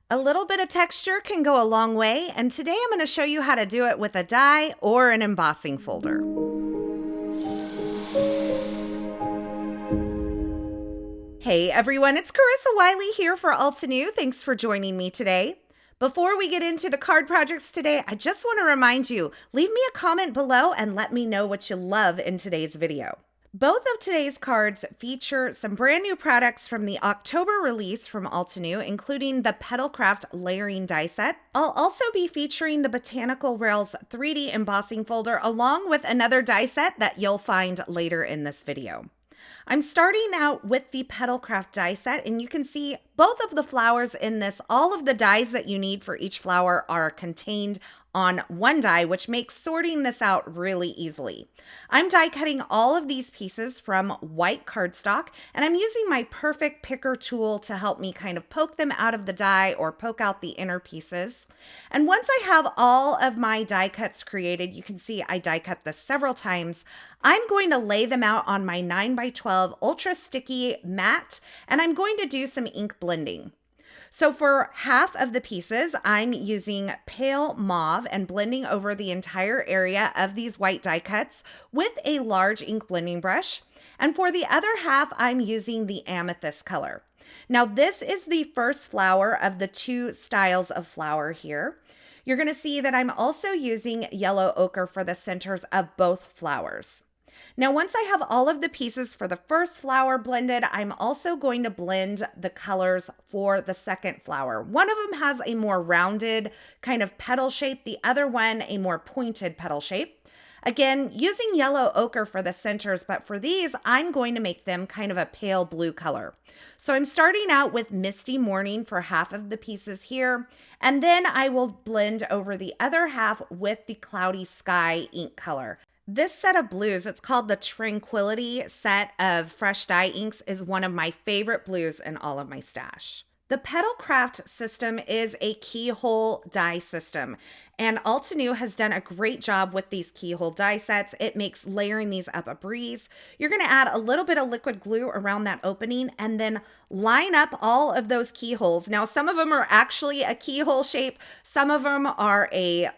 A little bit of texture can go a long way, and today I'm going to show you how to do it with a die or an embossing folder. Hey everyone, it's Carissa Wiley here for Altenew. Thanks for joining me today. Before we get into the card projects today, I just want to remind you, leave me a comment below and let me know what you love in today's video. Both of today's cards feature some brand new products from the October release from Altenew, including the Petalcraft layering die set. I'll also be featuring the Botanical Rails 3D embossing folder along with another die set that you'll find later in this video. I'm starting out with the Petalcraft die set, and you can see both of the flowers in this. All of the dies that you need for each flower are contained on one die, which makes sorting this out really easily. I'm die cutting all of these pieces from white cardstock, and I'm using my perfect picker tool to help me kind of poke them out of the die or poke out the inner pieces. And once I have all of my die cuts created, you can see I die cut this several times, I'm going to lay them out on my 9x12 ultra sticky mat, and I'm going to do some ink blending. So for half of the pieces, I'm using pale mauve and blending over the entire area of these white die cuts with a large ink blending brush. And for the other half, I'm using the amethyst color. Now this is the first flower of the two styles of flower here. You're going to see that I'm also using yellow ochre for the centers of both flowers. Now, once I have all of the pieces for the first flower blended, I'm also going to blend the colors for the second flower. One of them has a more rounded kind of petal shape, the other one a more pointed petal shape. Again, using yellow ochre for the centers, but for these, I'm going to make them kind of a pale blue color. So I'm starting out with Misty Morning for half of the pieces here, and then I will blend over the other half with the Cloudy Sky ink color. This set of blues, it's called the Tranquility set of fresh dye inks, is one of my favorite blues in all of my stash. The Petalcraft system is a keyhole die system, and Altenew has done a great job with these keyhole die sets. It makes layering these up a breeze. You're going to add a little bit of liquid glue around that opening and then line up all of those keyholes. Now, some of them are actually a keyhole shape. Some of them are a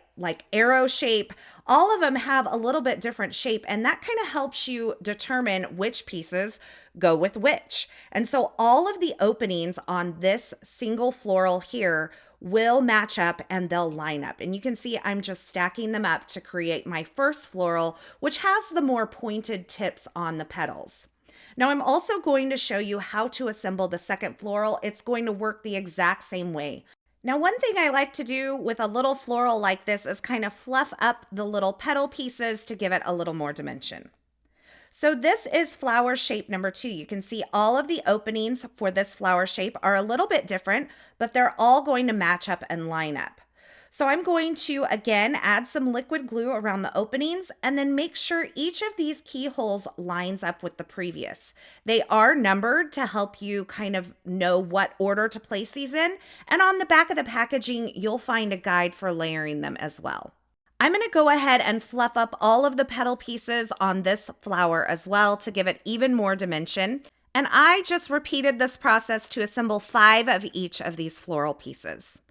arrow shape. All of them have a little bit different shape, and that kind of helps you determine which pieces go with which. And so all of the openings on this single floral here will match up and they'll line up. And you can see I'm just stacking them up to create my first floral, which has the more pointed tips on the petals. Now I'm also going to show you how to assemble the second floral. It's going to work the exact same way. Now, one thing I like to do with a little floral like this is kind of fluff up the little petal pieces to give it a little more dimension. So this is flower shape number 2. You can see all of the openings for this flower shape are a little bit different, but they're all going to match up and line up. So I'm going to, again, add some liquid glue around the openings and then make sure each of these keyholes lines up with the previous. They are numbered to help you kind of know what order to place these in. And on the back of the packaging, you'll find a guide for layering them as well. I'm going to go ahead and fluff up all of the petal pieces on this flower as well to give it even more dimension. And I just repeated this process to assemble 5 of each of these floral pieces.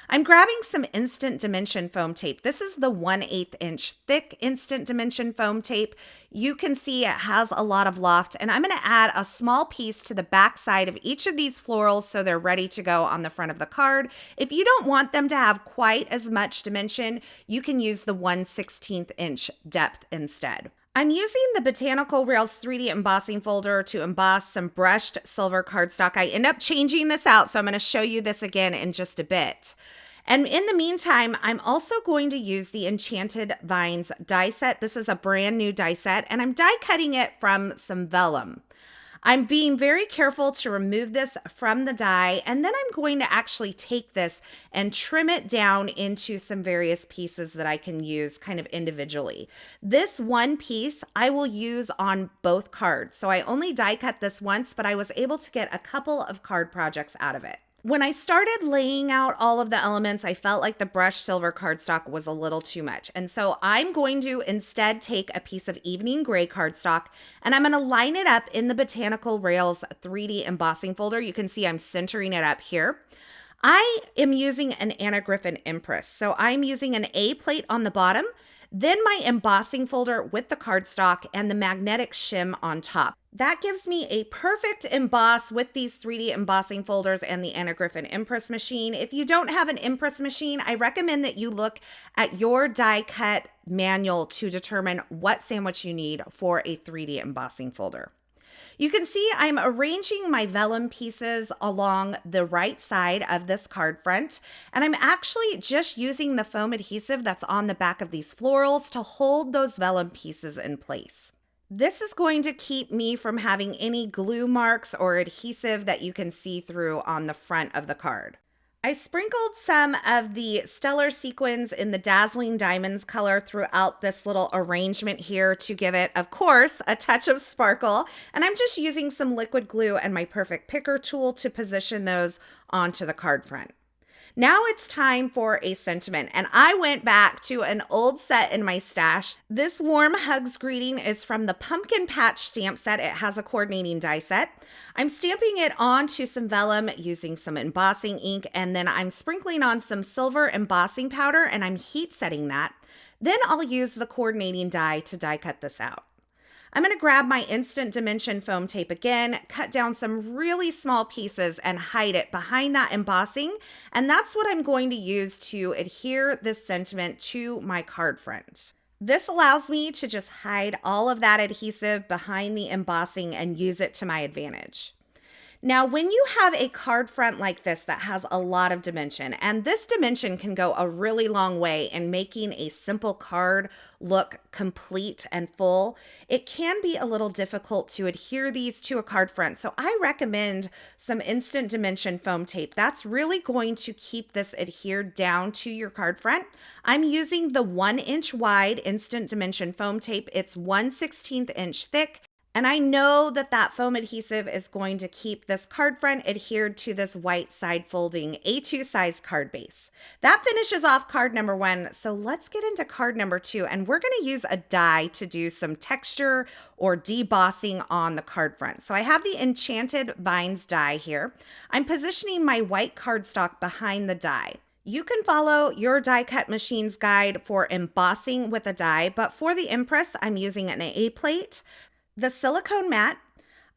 I'm grabbing some instant dimension foam tape. This is the 1/8 inch thick instant dimension foam tape. You can see it has a lot of loft, and I'm going to add a small piece to the back side of each of these florals so they're ready to go on the front of the card. If you don't want them to have quite as much dimension, you can use the 1/16 inch depth instead. I'm using the Botanical Rails 3D embossing folder to emboss some brushed silver cardstock. I end up changing this out, so I'm going to show you this again in just a bit. And in the meantime, I'm also going to use the Enchanted Vines die set. This is a brand new die set, and I'm die cutting it from some vellum. I'm being very careful to remove this from the die, and then I'm going to actually take this and trim it down into some various pieces that I can use kind of individually. This one piece I will use on both cards. So I only die cut this once, but I was able to get a couple of card projects out of it. When I started laying out all of the elements, I felt like the brushed silver cardstock was a little too much. And so I'm going to instead take a piece of evening gray cardstock and I'm going to line it up in the Botanical Rails 3D embossing folder. You can see I'm centering it up here. I am using an Anna Griffin Empress. So I'm using an A plate on the bottom, then my embossing folder with the cardstock and the magnetic shim on top. That gives me a perfect emboss with these 3D embossing folders and the Anna Griffin Empress machine. If you don't have an Empress machine, I recommend that you look at your die cut manual to determine what sandwich you need for a 3D embossing folder. You can see I'm arranging my vellum pieces along the right side of this card front, and I'm actually just using the foam adhesive that's on the back of these florals to hold those vellum pieces in place. This is going to keep me from having any glue marks or adhesive that you can see through on the front of the card. I sprinkled some of the stellar sequins in the dazzling diamonds color throughout this little arrangement here to give it, of course, a touch of sparkle. And I'm just using some liquid glue and my perfect picker tool to position those onto the card front. Now it's time for a sentiment, and I went back to an old set in my stash. This warm hugs greeting is from the Pumpkin Patch stamp set. It has a coordinating die set. I'm stamping it onto some vellum using some embossing ink, and then I'm sprinkling on some silver embossing powder, and I'm heat setting that. Then I'll use the coordinating die to die cut this out. I'm going to grab my Instant Dimension foam tape again, cut down some really small pieces and hide it behind that embossing. And that's what I'm going to use to adhere this sentiment to my card front. This allows me to just hide all of that adhesive behind the embossing and use it to my advantage. Now, when you have a card front like this that has a lot of dimension, and this dimension can go a really long way in making a simple card look complete and full, it can be a little difficult to adhere these to a card front. So I recommend some Instant Dimension foam tape. That's really going to keep this adhered down to your card front. I'm using the 1-inch wide Instant Dimension foam tape. It's 1/16 inch thick. And I know that that foam adhesive is going to keep this card front adhered to this white side folding A2 size card base. That finishes off card number 1. So let's get into card number 2. And we're going to use a die to do some texture or debossing on the card front. So I have the Enchanted Vines die here. I'm positioning my white cardstock behind the die. You can follow your die cut machine's guide for embossing with a die, but for the Empress, I'm using an A plate, the silicone mat.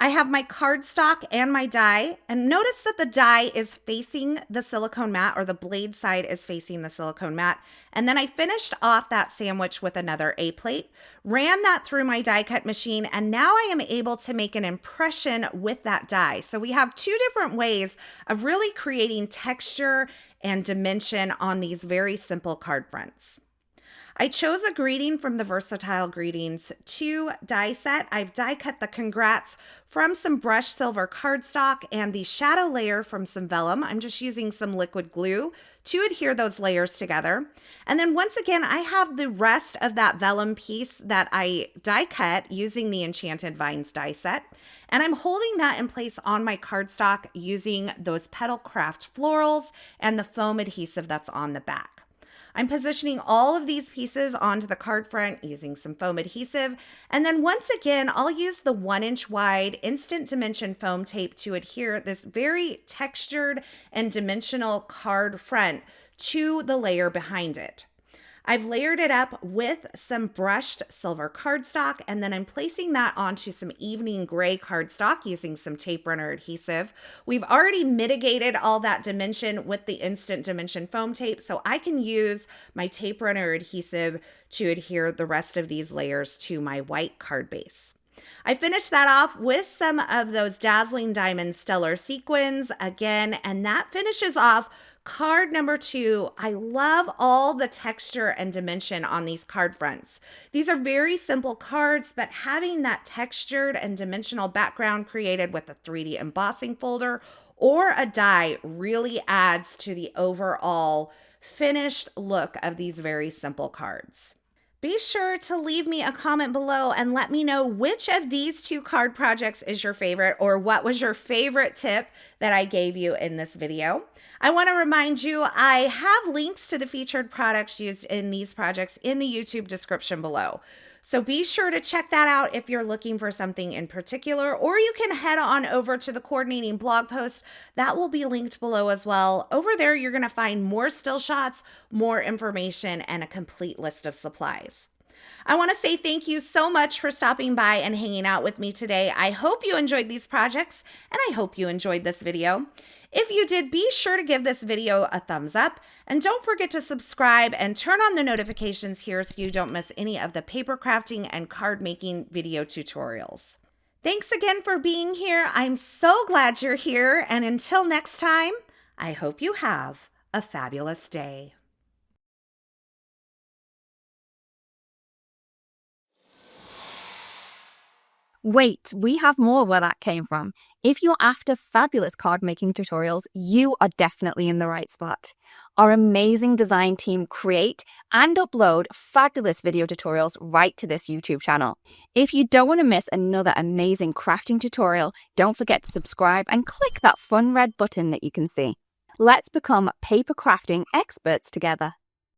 I have my cardstock and my die, and notice that the die is facing the silicone mat, or the blade side is facing the silicone mat. And then I finished off that sandwich with another A plate, ran that through my die cut machine, and now I am able to make an impression with that die. So we have 2 different ways of really creating texture and dimension on these very simple card fronts. I chose a greeting from the Versatile Greetings 2 die set. I've die cut the Congrats from some brushed silver cardstock and the shadow layer from some vellum. I'm just using some liquid glue to adhere those layers together. And then once again, I have the rest of that vellum piece that I die cut using the Enchanted Vines die set. And I'm holding that in place on my cardstock using those Petal Craft florals and the foam adhesive that's on the back. I'm positioning all of these pieces onto the card front using some foam adhesive. And then once again, I'll use the 1-inch wide Instant Dimension foam tape to adhere this very textured and dimensional card front to the layer behind it. I've layered it up with some brushed silver cardstock, and then I'm placing that onto some evening gray cardstock using some tape runner adhesive. We've already mitigated all that dimension with the Instant Dimension foam tape, so I can use my tape runner adhesive to adhere the rest of these layers to my white card base. I finished that off with some of those dazzling diamond stellar sequins again, and that finishes off card number 2. I love all the texture and dimension on these card fronts. These are very simple cards, but having that textured and dimensional background created with a 3D embossing folder or a die really adds to the overall finished look of these very simple cards. Be sure to leave me a comment below and let me know which of these 2 card projects is your favorite, or what was your favorite tip that I gave you in this video. I want to remind you, I have links to the featured products used in these projects in the YouTube description below. So be sure to check that out if you're looking for something in particular, or you can head on over to the coordinating blog post. That will be linked below as well. Over there, you're going to find more still shots, more information, and a complete list of supplies. I want to say thank you so much for stopping by and hanging out with me today. I hope you enjoyed these projects, and I hope you enjoyed this video. If you did, be sure to give this video a thumbs up, and don't forget to subscribe and turn on the notifications here so you don't miss any of the paper crafting and card making video tutorials. Thanks again for being here. I'm so glad you're here, and until next time, I hope you have a fabulous day. Wait, we have more where that came from. If you're after fabulous card making tutorials, you are definitely in the right spot. Our amazing design team create and upload fabulous video tutorials right to this YouTube channel. If you don't want to miss another amazing crafting tutorial, don't forget to subscribe and click that fun red button that you can see. Let's become paper crafting experts together.